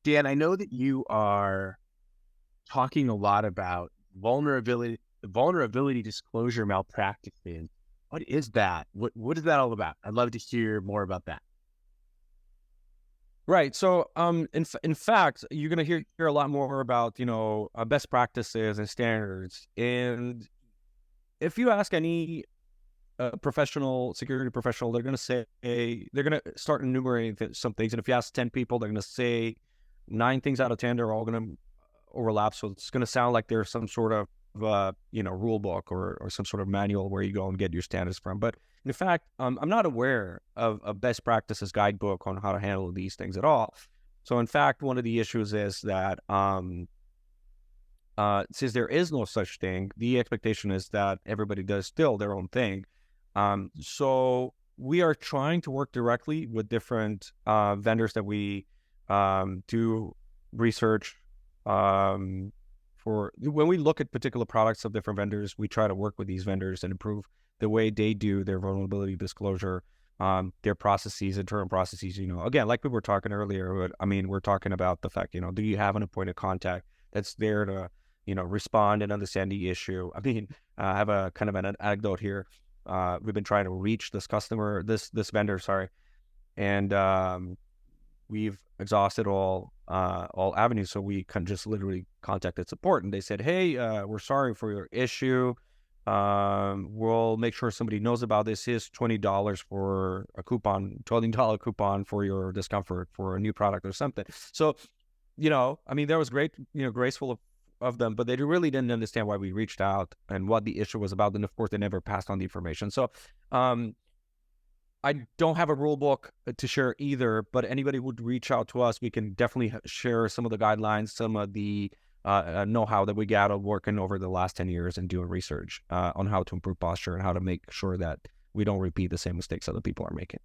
Dan, I know that you are talking a lot about vulnerability disclosure malpractices. What is that? What is that all about? I'd love to hear more about that. Right. So, in fact, you're gonna hear a lot more about best practices and standards. And if you ask any professional security professional, they're gonna start enumerating some things. And if you ask 10 people, they're gonna say 9 things out of 10 are all gonna overlap. So it's gonna sound like there's some sort of rule book or some sort of manual where you go and get your standards from. But in fact, I'm not aware of a best practices guidebook on how to handle these things at all. So in fact, one of the issues is that since there is no such thing, the expectation is that everybody does still their own thing. So we are trying to work directly with different vendors that we do research for. When we look at particular products of different vendors, we try to work with these vendors and improve the way they do their vulnerability disclosure, their processes, internal processes. Again, like we were talking earlier, but I mean, we're talking about the fact, do you have an appointed contact that's there to, respond and understand the issue? I mean, I have a kind of an anecdote here. We've been trying to reach this vendor, sorry, and we've exhausted all avenues. So we can just literally contacted support, and they said, "Hey, we're sorry for your issue. We'll make sure somebody knows about this. Here's $20 for a coupon, $20 coupon for your discomfort for a new product or something." So, I mean, that was great, graceful of them, but they really didn't understand why we reached out and what the issue was about. And of course, they never passed on the information. So, I don't have a rule book to share either, but anybody would reach out to us. We can definitely share some of the guidelines, some of the know-how that we got of working over the last 10 years and doing research on how to improve posture and how to make sure that we don't repeat the same mistakes other people are making.